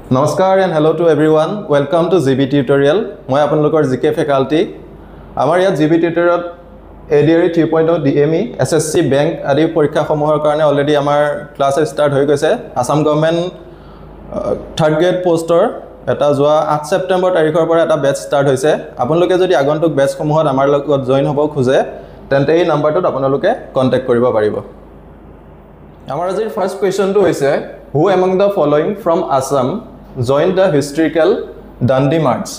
Namaskar and hello to everyone. Welcome to GB Tutorial. মই আপোনালোকৰ GK faculty. আমাৰ ইয়াত GB Tutorial ADRE 3.0 DME SSC Bank আদি পৰীক্ষাসমূহৰ কাৰণে অলৰেডি আমাৰ ক্লাছ ষ্টাৰ্ট হৈ গৈছে। আসাম গভৰ্ণমেণ্ট থাৰ্ড গ্ৰেড পোষ্টৰ এটা যোৱা 8 ছেপ্টেম্বৰ তাৰিখৰ পৰা এটা বেচ ষ্টাৰ্ট হৈছে। আপোনালোকে যদি আগন্তুক বেচসমূহত আমাৰ লগত জয়েন হ'ব খোজে তেন্তে এই নাম্বাৰটোত আপোনালোকে কন্টাক্ট কৰিব পাৰিব। আমাৰ আজিৰ ফাৰ্ষ্ট কোৱেশ্চনটো হৈছে Who among the following from Assam joined the historical Dandi March?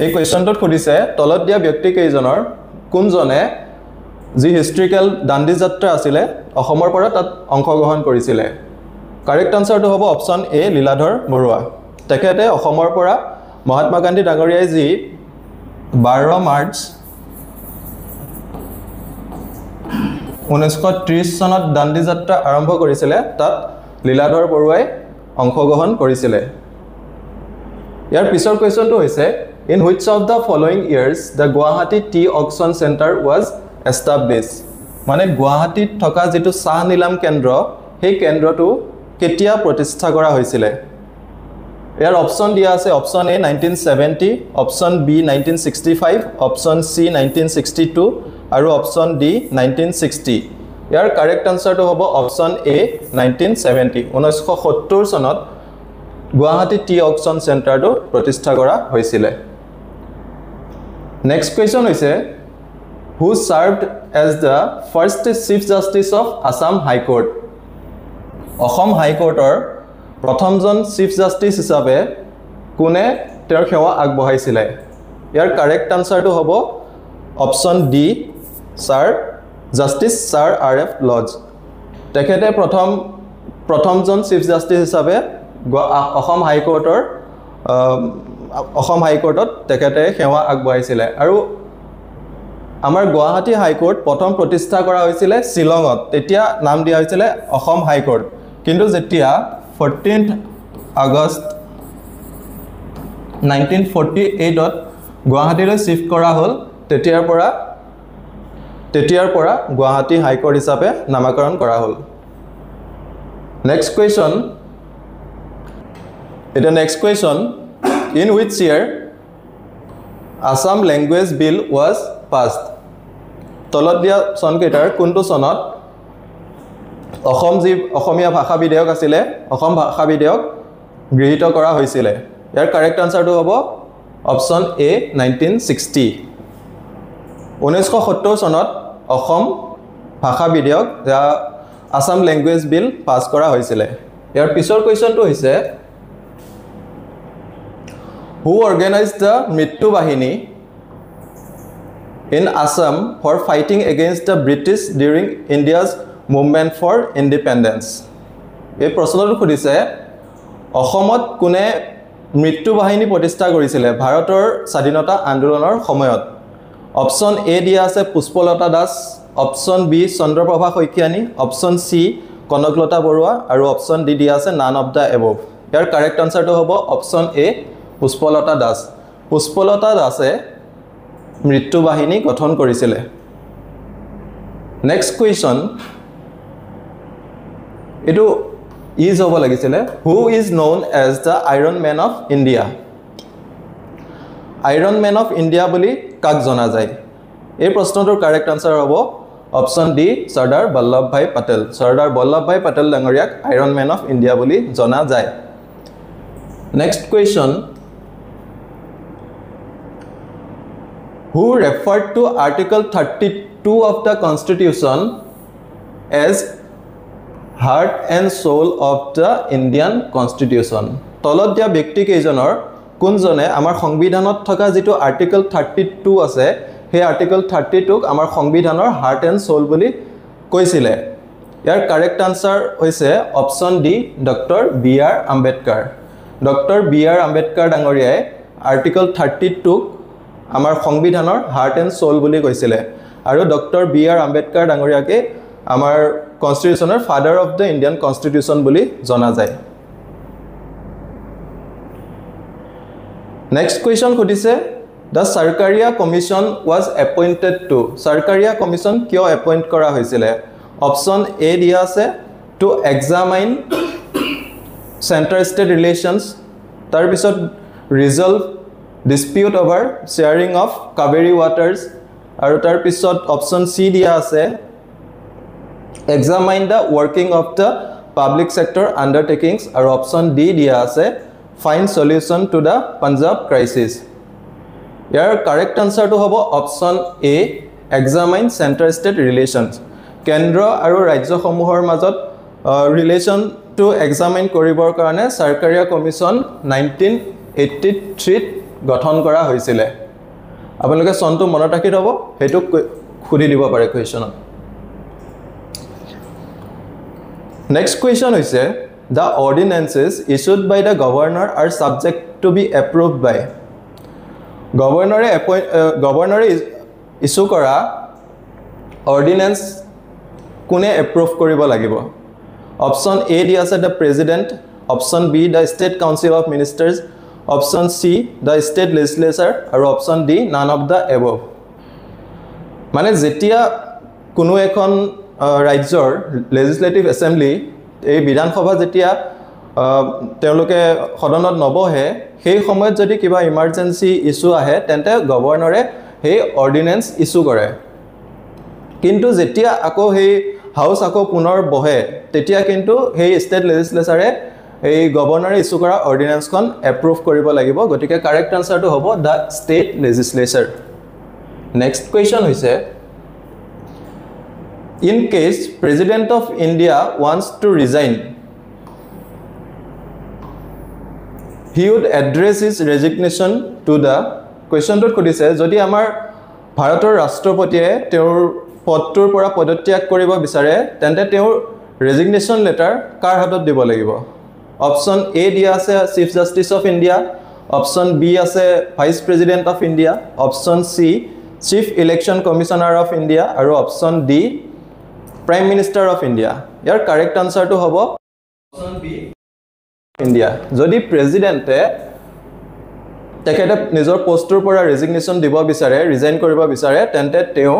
এই কোৱেশ্চনটোত খুদিছে তলত দিয়া ব্যক্তি কেইজনৰ কোনজনে যি হিষ্টৰিকেল দাণ্ডি যাত্ৰা আছিল অসমৰ পৰা তাত অংশগ্ৰহণ কৰিছিল। কাৰেক্ট আনসাৰটো হ'ব অপচন এ লীলাধৰ বৰুৱা। তেখেতে অসমৰ পৰা মহাত্মা গান্ধী ডাঙৰীয়াই যি 12 মাৰ্চ 1930 চনত দাণ্ডি যাত্ৰা আৰম্ভ কৰিছিল তাত লীলাধৰ বৰুৱাই অংশগ্ৰহণ কৰিছিল। ইয়াৰ পিছৰ কোৱেশ্চনটো হৈছে In which of the following years the Guwahati Tea Auction Center was established? মানে গুৱাহাটীত থকা যেটো চাহ নিলাম কেন্দ্ৰ সেই কেন্দ্ৰটো কেতিয়া প্ৰতিষ্ঠা কৰা হৈছিল? ইয়াৰ অপচন দিয়া আছে অপচন এ 1970, অপচন বি 1965, অপচন সি 1962 আৰু অপচন ডি 1960। ইয়াৰ কাৰেক্ট আনসাৰটো হ'ব অপচন এ 1970। 1970 চনত গুৱাহাটী টি অকচন চেণ্টাৰটো প্ৰতিষ্ঠা কৰা হৈছিল। নেক্সট কোৱেশ্চন হৈছে Who served as the first Chief Justice of Assam High Court? Assam high কোৰ্টৰ প্ৰথমজন চিফ জাষ্টিস হিচাপে কোনে তেওঁৰ সেৱা আগবঢ়াইছিল? ইয়াৰ কাৰেক্ট আনসাৰটো হ'ব option D sir justice sir R F. Lodge. তেখেতে প্ৰথমজন চিফ জাষ্টিস হিচাপে অসম হাইকোৰ্টত তেখেতে সেৱা আগবঢ়াইছিল। আৰু আমাৰ গুৱাহাটী হাইকোৰ্ট প্ৰথম প্ৰতিষ্ঠা কৰা হৈছিল শিলঙত, তেতিয়া নাম দিয়া হৈছিল অসম হাইকোৰ্ট। কিন্তু যেতিয়া 14 আগষ্ট 1948ত গুৱাহাটীলৈ শিফ্ট কৰা হ'ল তেতিয়াৰ পৰা গুৱাহাটী হাইকোৰ্ট হিচাপে নামকৰণ কৰা হ'ল। Next question In which year Assam Language Bill was passed? তলত দিয়া চনকেইটাৰ কোনটো চনত অসমীয়া ভাষা বিধেয়ক আছিল অসম ভাষা বিধেয়ক গৃহীত কৰা হৈছিল? ইয়াৰ কাৰেক্ট আনসাৰটো হ'ব অপচন এ 1960। 1970 চনত অসম ভাষা বিধেয়ক আসাম লেংগুৱেজ বিল পাছ কৰা হৈছিল। ইয়াৰ পিছৰ কোৱেশ্চনটো হৈছে Who organized the Mrityu Bahini in Assam for fighting against the British during India's movement for independence? এই প্ৰশ্নটো খুদিছে অসমত কোনে মৃত্যু বাহিনী প্ৰতিষ্ঠা কৰিছিল ভাৰতৰ স্বাধীনতা আন্দোলনৰ সময়ত? অপচন এ দিয়া আছে Pushpalata Das, option B Chandraprabha Saikiani, option C Kanaklata Barua আৰু অপচন ডি দিয়া আছে নান অফ দ্য এবভ। ইয়াৰ কাৰেক্ট আনসাৰটো হ'ব অপচন এ পুষ্পলতা দাস। পুষ্পলতা দাসে মৃত্যু বাহিনী গঠন কৰিছিল। নেক্সট কুৱেশ্যন এইটো ইজ হ'ব লাগিছিল Who is known as the Iron Man of India? Iron man of India বুলি কাক জনা যায়? এই প্ৰশ্নটোৰ কাৰেক্ট আনসাৰ হ'ব অপচন ডি চৰ্দাৰ বল্লভভাই পেটেল। চৰ্দাৰ বল্লভভাই পেটেল ডাঙৰীয়াক আইৰন মেন অফ ইণ্ডিয়া বুলি জনা যায়। Next question Who referred to Article 32 of the Constitution as heart and soul of the Indian Constitution? তলত দিয়া ব্যক্তি কেইজনৰ কোনজনে আমাৰ সংবিধানত থকা যেটো আৰ্টিকল 32 আছে সেই আৰ্টিকল 32ক আমাৰ সংবিধানৰ হাৰ্ট এণ্ড সোল বুলি কৈছিল? ইয়াৰ কাৰেক্ট আনসাৰ হৈছে option D doctor B R Ambedkar. Doctor B R Ambedkar ডাঙৰীয়াই আৰ্টিকল 32ক আমাৰ সংবিধানৰ হাৰ্ট এণ্ড সোল বুলি কৈছিল। আৰু ডক্টৰ বি আৰ আম্বেদকাৰ ডাঙৰীয়াকে আমাৰ কনষ্টিটিউচনৰ father of the Indian constitution বুলি জনা যায়। নেক্সট কুৱেশ্যন খুদিছে the Sarkaria commission was appointed to. Sarkaria commission কিয় এপইণ্ট কৰা হৈছিল? অপচন এ দিয়া আছে to examine center state relations tar pisot resolve dispute over sharing of Kaveri waters aru tar pisot option C dia ase examine the working of the public sector undertakings aru option D dia ase find solution to the Punjab crisis. Your correct answer to hobo option A examine center state relations. Kendra aru rajya samuhor majot relation to examine koribor karone sarkariya commission 1983 গঠন কৰা হৈছিল আপোনালোকে সনটো মনত ৰাখি থব হেতু খুদি দিব পাৰে কোৱেশ্চনত নেক্সট কোৱেশ্চন হৈছে the ordinances issued by the governor are subject to be approved by governor issue কৰা ordinance কোনে approve কৰিব লাগিব option A দিয়া আছে the president option B the state council of ministers option C the state legislature আৰু option D none of the above মানে যেতিয়া কোনো এখন ৰাজ্যৰ legislative assembly এই বিধানসভা যেতিয়া তেওঁলোকে সদনত নবহে সেই সময়ত যদি কিবা ইমার্জেন্সি ইস্যু আহে তেন্তে গভৰ্ণৰে সেই অৰ্ডিনেন্স ইস্যু কৰে কিন্তু যেতিয়া আকৌ সেই হাউস আকৌ পুনৰ বহে তেতিয়া কিন্তু সেই ষ্টেট লেজিসলেচাৰে এই গভৰ্ণৰে ইস্যু কৰা অৰ্ডিনেন্সখন এপ্ৰুভ কৰিব লাগিব গতিকে কাৰেক্ট আনসাৰটো হ'ব দা ষ্টেট লেজিসলেচাৰ নেক্সট কোৱেশ্চন হৈছে in case president of India wants to resign he would address his resignation to the question to khudise jodi amar bharator rashtrapotiye teor পদটোৰ পৰা পদত্যাগ কৰিব বিচাৰে তেন্তে তেওঁৰ ৰেজিগনেশ্যন লেটাৰ কাৰ হাতত দিব লাগিব অপচন এ দিয়া আছে chief justice of India option B আছে vice president of India option C chief election commissioner of India আৰু option D prime minister of India ইয়াৰ কাৰেক্ট আনসাৰটো হ'ব অপচন বি ইন্ডিয়া যদি প্ৰেসিডেন্টে তেখেতে নিজৰ পোষ্টৰ পৰা ৰেজিগনেশ্যন দিব বিচাৰে ৰিজাইন কৰিব বিচাৰে তেন্তে তেওঁ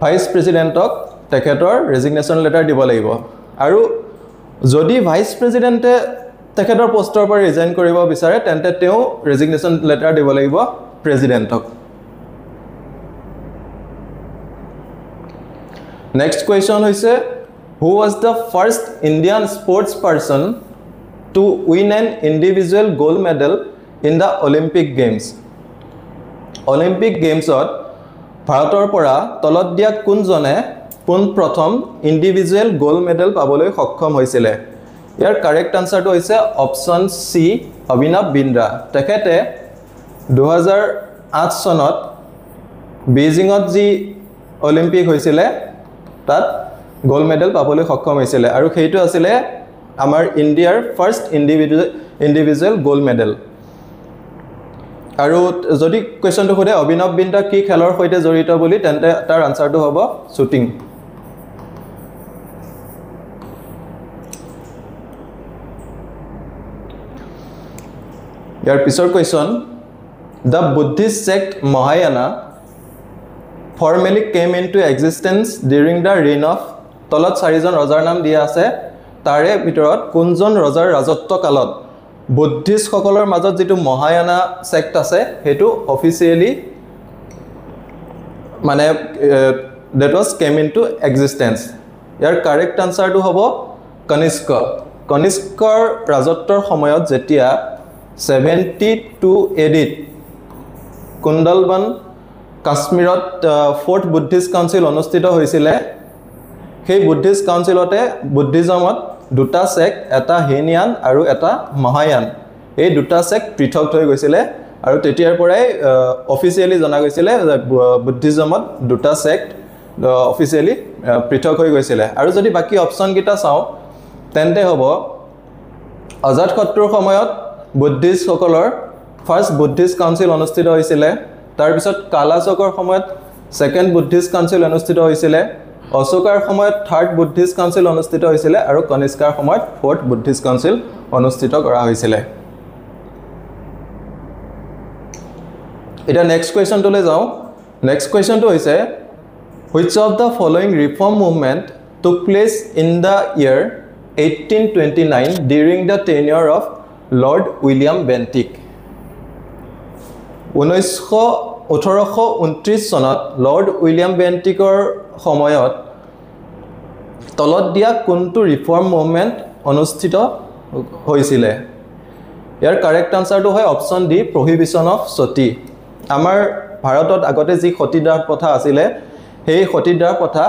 ভাইস প্ৰেসিডেন্টক তেখেতৰ ৰেজিগনেশ্যন লেটাৰ দিব লাগিব আৰু যদি ভাইস প্ৰেসিডেন্টে তেখেতৰ পোষ্টৰ পৰা ৰিজাইন কৰিব বিচাৰে তেন্তে তেওঁ ৰেজিগনেশ্যন লেটাৰ দিব লাগিব প্ৰেসিডেন্টক নেক্সট কোৱেশ্চন হৈছে who was the first Indian sports person to win an individual gold medal in the Olympic Games Olympic Gamesত ভাৰতৰ পৰা তলত দিয়া কোনজনে পোন প্ৰথম ইন্ডিভিজুৱেল গোল্ড মেডেল পাবলৈ সক্ষম হৈছিল ইয়াৰ কাৰেক্ট আনসাৰটো হৈছে অপচন সি অভিনৱ বিন্দ্ৰা তেখেতে 2008 চনত বেইজিঙত যি অলিম্পিক হৈছিল তাত গোল্ড মেডেল পাবলৈ সক্ষম হৈছিল আৰু সেইটো আছিল আমাৰ ইণ্ডিয়াৰ ফাৰ্স্ট ইন্ডিভিজুৱেল গোল্ড মেডেল আৰু যদি কোৱেশ্চনটো খুদে অভিনৱ বিন্দ্ৰা কি খেলৰ সৈতে জড়িত বুলি তেন্তে তাৰ আনসাৰটো হ'ব শুটিং ইয়াৰ পিছৰ question the Buddhist sect Mahayana formally came into existence during the reign of তলত চাৰিজন ৰজাৰ নাম দিয়া আছে তাৰে ভিতৰত কোনজন ৰজাৰ ৰাজত্ব কালত বুদ্ধিষ্ট সকলৰ মাজত যেটো মহায়ানা সেক্ট আছে হেতু অফিচিয়ালি মানে that was came into existence ইয়াৰ কাৰেক্ট আনসাৰটো হ'ব কনিষ্ক কনিষ্কৰ ৰাজত্বৰ সময়ত যেতিয়া 72 AD কুণ্ডলবন কাশ্মীৰত ফোর্থ বুদ্ধিষ্ট কাউন্সিল অনুষ্ঠিত হৈছিল সেই বুদ্ধিষ্ট কাউন্সিলতে বুদ্ধিজমত দুটা সেক্ট এটা হেনিয়ান আৰু এটা মহায়ান এই দুটা সেক্ট পৃথক হৈ গৈছিল আৰু তেতিয়াৰ পৰাই অফিচিয়ালি জনা গৈছিল বুদ্ধিজমত দুটা সেক্ট অফিচিয়ালি পৃথক হৈ গৈছিল আৰু যদি বাকি অপচন কিটা চাও তেন্তে হ'ব আজাদ শত্ৰুৰ সময়ত বুদ্ধিষ্ট সকলৰ ফাৰ্স্ট বুদ্ধিষ্ট কাউন্সিল অনুষ্ঠিত হৈছিল তাৰ পিছত কালাচকৰ সময়ত সেকেন্ড বুদ্ধিষ্ট কাউন্সিল অনুষ্ঠিত হৈছিল অশোকাৰ সময়ত থাৰ্ড বুদ্ধিষ্ট কাউন্সিল অনুষ্ঠিত হৈছিল আৰু কনিষ্কাৰ সময়ত ফোৰ্থ বুদ্ধিষ্ট কাউন্সিল অনুষ্ঠিত কৰা হৈছিল এটা নেক্সট কোৱেশ্চন টলে যাও নেক্সট কোৱেশ্চন টো হৈছে which of the following reform movement took place in the year 1829 during the tenure of Lord William Bentinck. 1829 চনত লৰ্ড উইলিয়াম বেন্টিকৰ সময়ত তলত দিয়া কোনটো ৰিফৰ্ম মুভমেন্ট অনুষ্ঠিত হৈছিল ইয়াৰ কাৰেক্ট আনসাৰটো হয় অপচন ডি প্ৰহিবিশন অফ সতী আমাৰ ভাৰতত আগতে যি সতীদাহ প্ৰথা আছিল সেই সতীদাহ প্ৰথা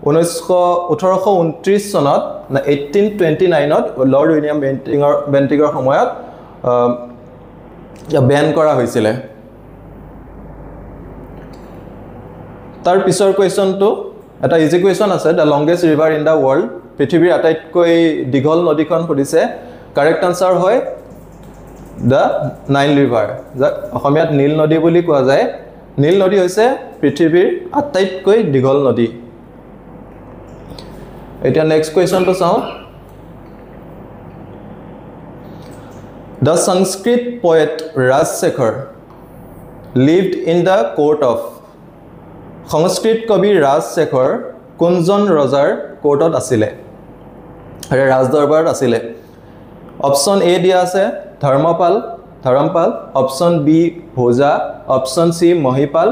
1829 চনত 1829 ত লৰ্ড উইলিয়াম বেন্টিকৰ সময়ত বেন কৰা হৈছিল তাৰ পিছৰ কোৱেশ্চনটো এটা ইজি কোৱেশ্চন আছে the longest river in the world পৃথিৱীৰ আটাইতকৈ দীঘল নদীখন সুধিছে কাৰেক্ট আনসাৰ হয় দ্য নাইল ৰিভাৰ যাক অসমীয়াত নীল নদী বুলি কোৱা যায় নীল নদী হৈছে পৃথিৱীৰ আটাইতকৈ দীঘল নদী এটা নেক্সট কোৱেশ্চনটো চাও the Sanskrit poet Rajasekhar lived in the court of সংস্কৃত কবি ৰাজশেখৰ কোনজন ৰজাৰ কোৰ্টত আছিল আৰু ৰাজদৰবাৰত আছিল অপচন এ দিয়া আছে Dharmapala option B Bhoja option C Mahipala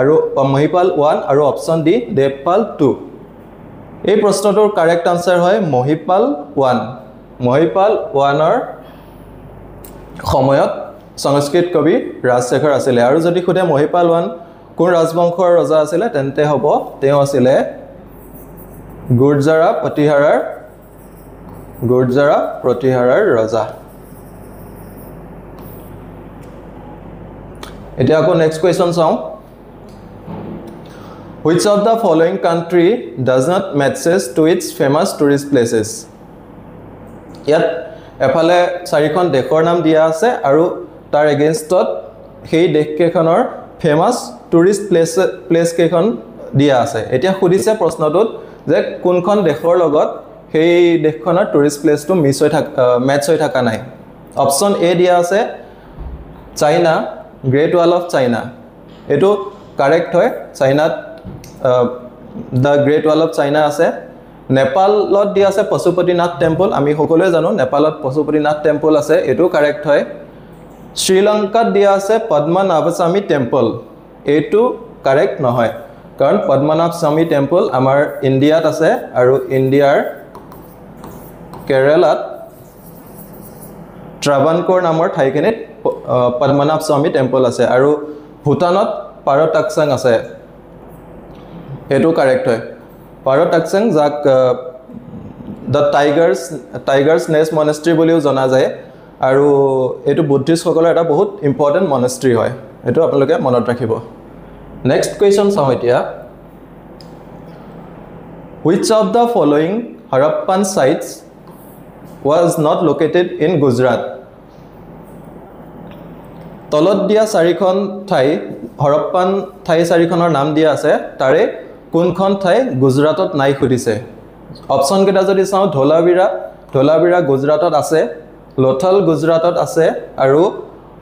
আৰু মহিপাল 1 আৰু অপচন ডি দেৱপাল 2 এই প্ৰশ্নটোৰ কাৰেক্ট আনসাৰ হয় মহিপাল 1 মহিপাল 1 ৰ সময়ত সংস্কৃত কবি ৰাজশেখৰ আছিল আৰু যদি খুদে মহিপাল 1 কোন ৰাজবংশৰ ৰজা আছিল তেন্তে হ'ব তেওঁ আছিল গুৰ্জাৰা প্ৰতিহাৰাৰ ৰজা এতিয়া আকৌ নেক্সট কোৱেশ্চন চাও which of the following country does not matches to its famous tourist places ইয়াত এফালে চাৰিখন দেশৰ নাম দিয়া আছে আৰু তাৰ এগেইনষ্টত সেই দেশকেখনৰ ফেমাস টুৰিষ্ট প্লেস কেখন দিয়া আছে এতিয়া খুদিছে প্ৰশ্নটোত যে কোনখন দেশৰ লগত সেই দেশখনৰ টুৰিষ্ট প্লেসটো মেচ হৈ থকা নাই অপচন এ দিয়া আছে China great wall of China এটো কাৰেক্ট হয় চাইনাত the great wall of China আছে নেপালত দিয়া আছে পশুপতিনাথ টেম্পল আমি সকলোৱে জানো নেপালত পশুপতিনাথ টেম্পল আছে এটো কাৰেক্ট হয় শ্ৰীলংকাত দিয়া আছে পদ্মনাভস্বামী টেম্পল এটো কাৰেক্ট নহয় কাৰণ পদ্মনাভস্বামী টেম্পল আমাৰ ইন্ডিয়াত আছে আৰু ইন্ডিয়াৰ কেৰালাত ট্ৰাভানকোৰ নামৰ ঠাইখিনিত পদ্মনাভস্বামী টেম্পল আছে আৰু ভূটানত পাৰতাকচাং আছে এটো কাৰেক্ট হয় পাৰতাকচাং যাক দ্য টাইগাৰ্স নেষ্ট মনেষ্ট্ৰি বুলিও জনা যায় আৰু এটো বুদ্ধিষ্ট সকলৰ এটা বহুত ইম্পৰ্টেন্ট মনেষ্ট্ৰি হয় এটো আপোনালোকে মনত ৰাখিব নেক্সট কোৱেশ্চন চাও এতিয়া which of the following Harappan sites was not located in Gujarat তলত দিয়া চাৰিখন ঠাই হৰপ্পান ঠাই চাৰিখনৰ নাম দিয়া আছে তাৰে কোনখন ঠাই গুজৰাটত নাই খুদিছে অপচন কেটা যদি চাও ধোলাবিৰা গুজৰাটত আছে লোথল গুজৰাটত আছে আৰু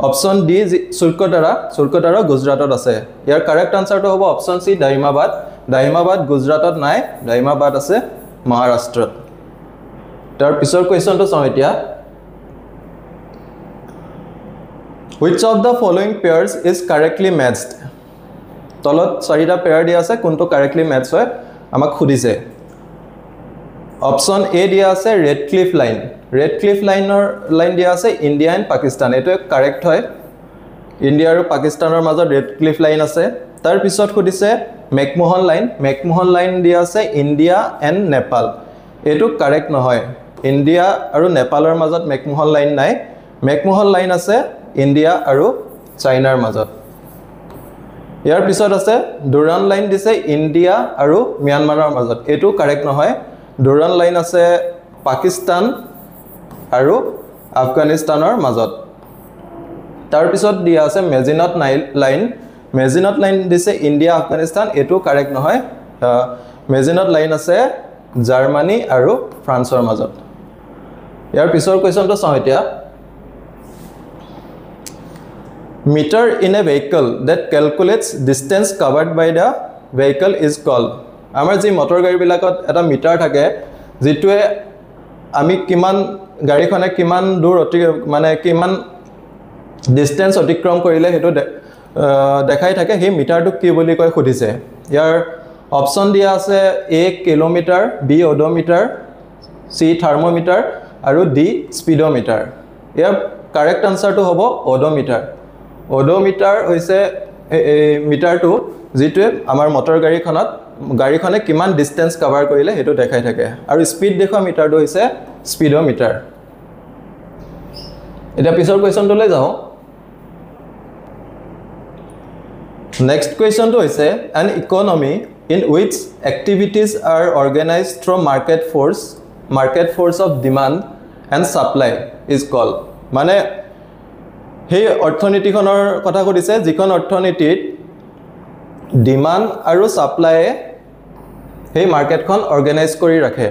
অপচন ডি চুৰকটাৰা গুজৰাটত আছে ইয়াৰ কাৰেক্ট আনসাৰটো হ'ব অপচন সি দাহিমাবাদ গুজৰাটত নাই দাহিমাবাদ আছে মহাৰাষ্ট্ৰত তাৰ পিছৰ কোৱেশ্চনটো চাও এতিয়া which of the following pairs is correctly matched তলত চাৰিটা পেয়াৰ দিয়া আছে কোনটো কাৰেক্টলি ম্যাচ হয় আমাক খুদিছে অপচন এ দিয়া আছে ৰেড ক্লিফ লাইন দিয়া আছে ইন্ডিয়া এণ্ড পাকিস্তান এটো কাৰেক্ট হয় ইন্ডিয়া আৰু পাকিস্তানৰ মাজত ৰেড ক্লিফ লাইন আছে তাৰ পিছত খুদিছে মেকমোহন লাইন দিয়া আছে ইন্ডিয়া এণ্ড নেপাল এটো কাৰেক্ট নহয় ইন্ডিয়া আৰু নেপালৰ মাজত মেকমোহন লাইন নাই মেকমোহন লাইন আছে ইন্ডিয়া আৰু চাইনাৰ মাজত ইয়াৰ পিছত আছে ডুৰান লাইন দিছে ইন্ডিয়া আৰু মিয়ানমাৰৰ মাজত এটো কাৰেক্ট নহয় ডুৰান লাইন আছে পাকিস্তান আৰু আফগানিস্তানৰ মাজত তাৰ পিছত দিয়া আছে মেজিনত লাইন দিছে ইন্ডিয়া আফগানিস্তান এটো কাৰেক্ট নহয় মেজিনত লাইন আছে জাৰ্মানী আৰু ফ্ৰান্সৰ মাজত ইয়াৰ পিছৰ কোৱেশ্চনটো চাও এতিয়া meter in a vehicle that calculates distance covered by the vehicle is called আমাৰ যি মটৰ গাড়ী বিলাকত এটা মিটাৰ থাকে যেটোৱে আমি কিমান গাড়ীখনে কিমান দূৰ মানে কিমান ডিস্টেন্স অতিক্ৰম কৰিলে হেতু দেখাই থাকে সেই মিটাৰটোক কি বুলি কয় খুদিছে ইয়াৰ অপচন দিয়া আছে A kilometre B ওডোমিটাৰ C thermometer আৰু D স্পিডোমিটাৰ ইয়াৰ কাৰেক্ট আনসাৰটো হ'ব ওডোমিটাৰ ওডোমিটাৰ হৈছে মিটাৰটো যেটোৱে আমাৰ মটৰ গাড়ীখনে কিমান ডিস্টেন্স কভাৰ কৰিলে হেতু দেখাই থাকে আৰু স্পিড দেখুৱা মিটাৰটো হৈছে স্পিডোমিটাৰ এটা পিছৰ কোৱেশ্চনটোলৈ যাও Next question to is an economy in which activities are organized through market force of demand and supply is called. Mane hey orthoনীতি খনৰ কথা কৈছে যিখন অৰ্থনীতিত demand আৰু supply hey market খন organize কৰি ৰাখে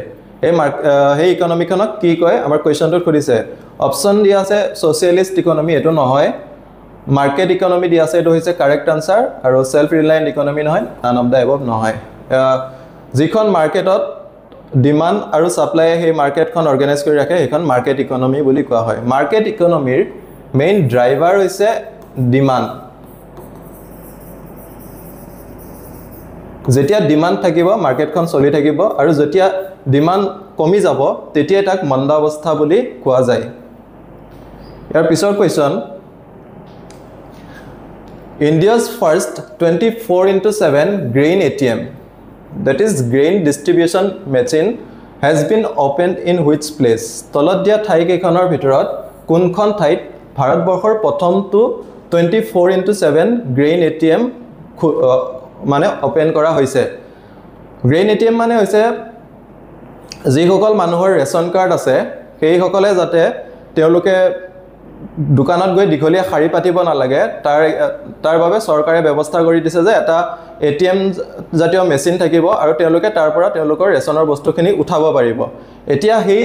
hey economy খনক কি কয় আমাৰ কোৱেশ্চনটো কৈছে অপচন দিয়া আছে socialist economy এটো নহয় Market economy দিয়া আছে এটো হৈছে কারেক্ট আনসার আৰু সেলফ ৰিলায়েন্ট ইকোনমি নহয় none of the above নহয় যিখন মাৰ্কেটত ডিমান্ড আৰু সাপ্লাই হে মাৰ্কেটখন অৰ্গানাইজ কৰি ৰাখে হেখন মাৰ্কেট ইকোনমি বুলি কোৱা হয় মাৰ্কেট ইকোনমিৰ মেইন ড্ৰাইভাৰ হৈছে ডিমান্ড যেতিয়া ডিমান্ড থাকিব মাৰ্কেটখন চলি থাকিব আৰু যেতিয়া ডিমান্ড কমি যাব তেতিয়া তাক মন্দা অৱস্থা বুলি কোৱা যায় ইয়াৰ পিছৰ question India's first 24/7 grain ATM, that is grain distribution machine, has been opened in which place? Tolodya thai kekhonor bhitorat kunkhon thait Bharatborkhor prothomtu 24/7 grain ATM mane open kora hoise. Grain ATM mane hoise jihokol manuhor ration card ase সেই সকলে যাতে তেওলোকে দোকানত গৈ দিঘলিয়া খাৰি পাতিব না লাগে তাৰ বাবে চৰকাৰে ব্যৱস্থা কৰি দিছে যে এটা এটিএম জাতীয় মেচিন থাকিব আৰু তেওঁলোকে তাৰ পৰা তেওঁলোকৰ ৰেচনৰ বস্তুখিনি উঠাব পাৰিব এতিয়া সেই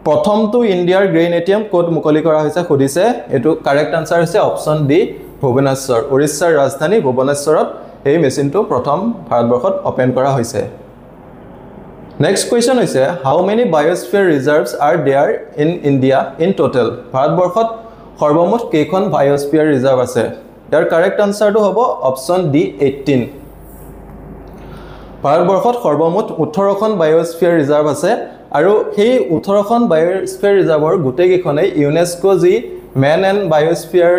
প্ৰথমটো ইণ্ডিয়াৰ গ্ৰেইন এটিএম কোড মুকলি কৰা হৈছে খুদিছে এটো কাৰেক্ট আনসাৰ হৈছে অপচন ডি ভুৱনেশ্বৰ ওড়িশাৰ ৰাজধানী ভুৱনেশ্বৰত এই মেচিনটো প্ৰথম ভাৰতবৰ্ষত ওপেন কৰা হৈছে Next question is how many biosphere reserves are there in India in total? Bharatborkhot সৰ্বমুঠ কেইখন biosphere reserve আছে ইয়াৰ কাৰেক্ট আনসাৰটো হ'ব অপচন ডি 18 ভাৰতবৰ্ষত সৰ্বমুঠ 18খন biosphere reserve আছে আৰু সেই 18খন biosphere reserveৰ গুটেই কেইখনে ইউনেস্কো যি man and biosphere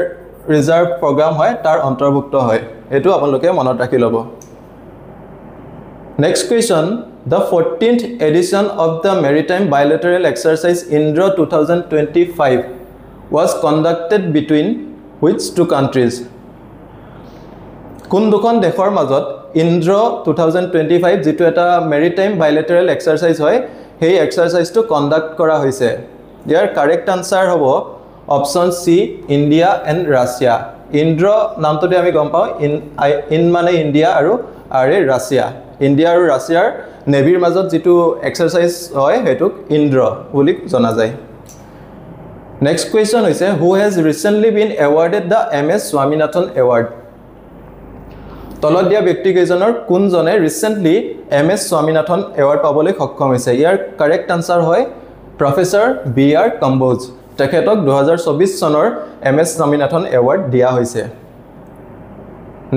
reserve program হয় তাৰ অন্তৰ্ভুক্ত হয় এটো আপোনালোকে মনত ৰাখি ল'ব Next question The 14th edition of the Maritime Bilateral Exercise Indra 2025 was conducted between which two countries? কোন দুখন দেশৰ মাজত Indra 2025 যেটো এটা Maritime Bilateral Exercise হয় সেই এক্সাৰসাইজটো কন্ডাক্ট কৰা হৈছে ইয়াৰ কাৰেক্ট আনসাৰ হ'ব option C India and Russia Indra নামটোতে আমি গম পাওঁ ইন মানে ইন্ডিয়া আৰু আৰে ৰাছিয়া ইন্ডিয়া আৰু ৰাছিয়াৰ নেভিৰ মাজত যেটো এক্সাৰসাইজ হয় হেতুক ইন্দ্ৰ বুলি জনা যায় নেক্সট কোৱেশ্চন হৈছে who has recently been awarded the MS Swaminathan award তলদিয়া ব্যক্তি কেজনৰ কোনজনে ৰিসেন্টলি MS Swaminathan award পাবলৈ সক্ষম হৈছে ইয়াৰ কাৰেক্ট আনসাৰ হয় প্ৰফেসৰ BR কম্বোজ তেখেতক 2024 চনৰ MS Swaminathan award দিয়া হৈছে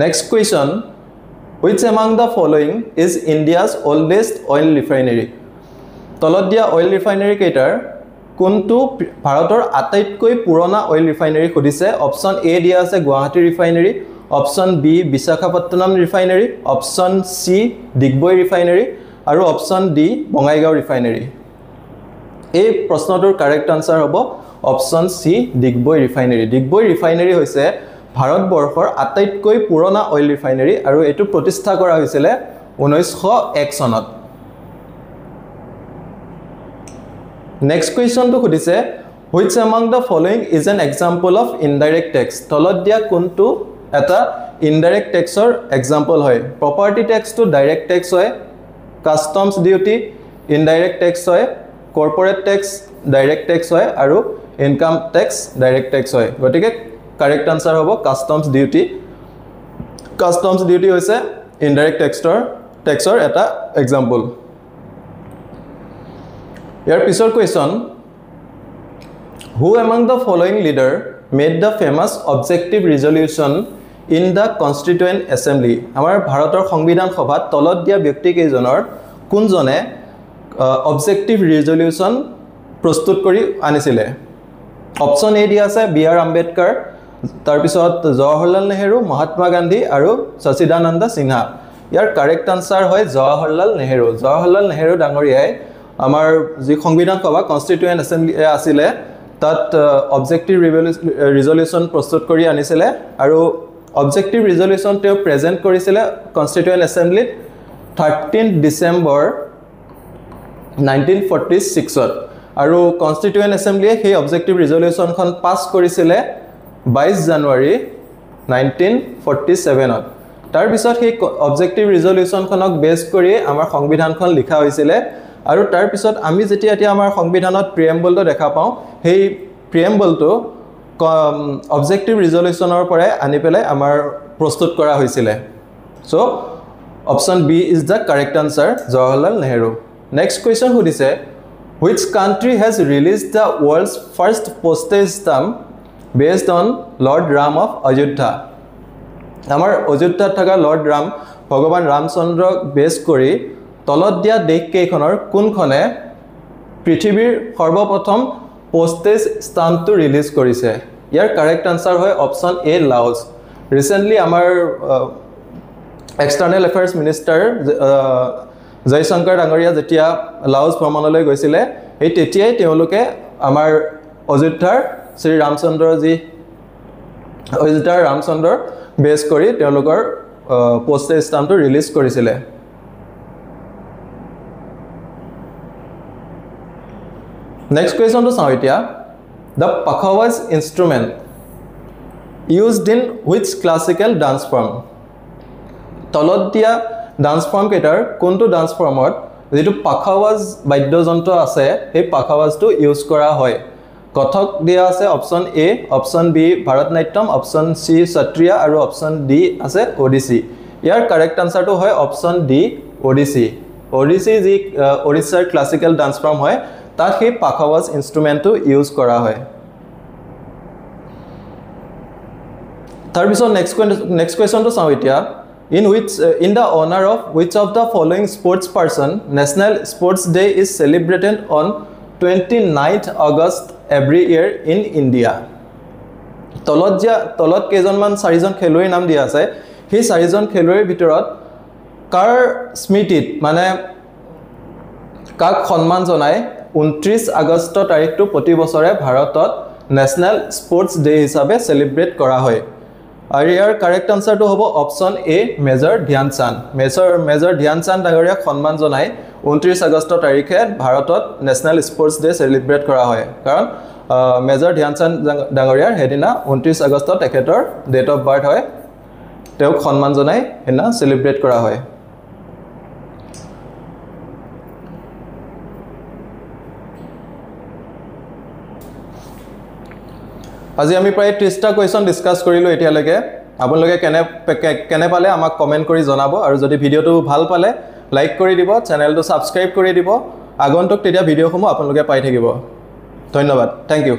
next question Which among the following is India's oldest oil refinery? Tolodya oil refinery ketar kuntu Bharator ataitকৈ purana oil refinery khudise option A dia ase Guwahati refinery option B Visakhapatnam refinery option C Digboi refinery aru option D Bongaigaon refinery এই প্ৰশ্নটোৰ correct answer হ'ব option C Digboi refinery হৈছে ভাৰতবৰ্ষৰ আটাইতকৈ পুৰণা oil refinery আৰু এটো প্ৰতিষ্ঠা কৰা হৈছিল 1901 চনত next কোৱেশ্চনটো খুদিছে which among the following is an example of indirect tax তলদিয়া কোনটো এটা indirect taxৰ example হয় property tax to direct tax হয় customs duty indirect tax হয় corporate tax direct tax হয় আৰু income tax direct tax হয় গতিকে Correct answer hobo customs duty hoise indirect taxor eta example ইয়াৰ পিছৰ question Who among the following leader made the famous objective resolution in the Constituent Assembly? আমাৰ ভাৰতৰ সংবিধান সভাত তলত দিয়া ব্যক্তি কেইজনৰ কোনজনে objective resolution প্ৰস্তুত কৰি আনিছিলে অপচন এ দিয়া আছে বি আৰ আম্বেদকাৰ তাৰ পিছত জৱাহৰলাল নেহেৰু মহাত্মা গান্ধী আৰু সচিদানন্দ সিনহা ইয়াৰ কাৰেক্ট আনসাৰ হয় জৱাহৰলাল নেহেৰু ডাঙৰীয়াই আমাৰ যি সংবিধান সভা কনস্টিটিউয়েন্ট এসেম্বলি আছিলে তাত অবজেক্টিভ ৰিজলিউশন প্ৰস্তুত কৰি আনিছিলে আৰু অবজেক্টিভ ৰিজলিউশন তেওঁ প্ৰেজেন্ট কৰিছিলে কনস্টিটিউয়েন্ট এসেম্বলিত 13 ডিসেম্বৰ 1946 ত আৰু কনস্টিটিউয়েন্ট এসেম্বলিয়ে সেই অবজেক্টিভ ৰিজলিউশনখন পাস কৰিছিলে 22 জানুৱাৰী 1947 ত তাৰ পিছত সেই অবজেক্টিভ ৰিজলিউশনখনক বেস কৰি আমাৰ সংবিধানখন লিখা হৈছিলে আৰু তাৰ পিছত আমি যেতিয়া এতিয়া আমাৰ সংবিধানত প্ৰিএম্বলটো দেখা পাওঁ সেই প্ৰিএম্বলটো অবজেক্টিভ ৰিজলিউশনৰ পৰা আনি পেলাই আমাৰ প্ৰস্তুত কৰা হৈছিলে so option B is the correct answer Jawaharlal Nehru next question সুধিছে which country has released the world's first postage stamp based on Lord Ram of Ayodhya আমাৰ অযোধ্যাত থকা লৰ্ড ৰাম ভগৱান ৰামচন্দ্ৰক বেস কৰি তলত দিয়া দেশ কেইখনৰ কোনখনে পৃথিৱীৰ সৰ্বপ্ৰথম পোষ্টেজ ষ্টাম্পটো ৰিলিজ কৰিছে ইয়াৰ কাৰেক্ট আনসাৰ হয় অপচন এ লাওছ ৰিসেন্টলি আমাৰ এক্সটাৰ্নেল এফেয়াৰ্স মিনিষ্টাৰ জয়শংকৰ ডাঙৰীয়া যেতিয়া লাওছ ভ্ৰমণলৈ গৈছিলে এই তেতিয়াই তেওঁলোকে আমাৰ অযোধ্যাৰ শ্ৰী ৰামচন্দ্ৰৰ বেস কৰি তেওঁলোকৰ পোষ্টেজ ষ্টাম্পটো ৰিলিজ কৰিছিলে নেক্সট কোৱেশ্চন তো চাও এতিয়া the Pakhawas instrument used in which classical dance form তলত দিয়া ডান্স ফৰ্ম কেটাৰ কোনটো ডান্স ফৰ্মত যেটো পাখাৱাজ বাদ্যযন্ত্ৰ আছে এই পাখাৱাজটো ইউজ কৰা হয় কথক দিয়া আছে option A option B Bharatanatyam option C Sattriya আৰু অপচন ডি আছে ওডিসি ইয়াৰ কাৰেক্ট আনসাৰটো হয় অপচন ডি ওডিসি যি ওড়িশাৰ ক্লাসিক্যাল ডান্স ফৰ্ম হয় তাত সেই পাখাৱাজ ইনস্ট্ৰুমেন্টটো ইউজ কৰা হয় তাৰ পিছত নেক্সট কোৱেশ্চনটো চাও এতিয়া in the honor of which of the following sports person National Sports Day is celebrated on 29th August every year in India তলত কেইজনমান চাৰিজন খেলুৱৈৰ নাম দিয়া আছে সেই চাৰিজন খেলুৱৈৰ ভিতৰত কাৰ স্মৃতিত মানে কাক সন্মান জনাই 29 আগষ্ট তাৰিখটো প্ৰতি বছৰে ভাৰতত ন্যাশনাল স্পোৰ্টস ডে হিচাপে সেলিব্ৰেট কৰা হয় আৰু ইয়াৰ কাৰেক্ট আনসাৰটো হ'ব অপচন এ মেজৰ ধ্যানচাঁদ মেজৰ ধ্যানচাঁদ ডাঙৰীয়াক সন্মান জনাই 29 আগষ্ট তাৰিখে ভাৰতত ন্যাশনাল স্পোৰ্টস ডে সেলিব্ৰেট কৰা হয় কাৰণ মেজৰ ধ্যানচাঁদ ডাঙৰীয়াৰ হেদিনা 29 আগষ্ট তেখেতৰ ডেট অফ বাৰ্থ হয় তেওঁক সন্মান জনাই হেদিনা সেলিব্ৰেট কৰা হয় আজি আমি প্ৰায় 30টা কোৱেশ্চন ডিসকাস কৰিলো এতিয়ালৈকে আপোনালোকে কেনে পালে আমাক কমেন্ট কৰি জনাব আৰু যদি ভিডিওটো ভাল পালে লাইক কৰি দিব চেনেলটো সাবস্ক্ৰাইব কৰি দিব আগন্তুক তেতিয়া ভিডিওসমূহ আপোনালোকে পাই থাকিব ধন্যবাদ থ্যাংক ইউ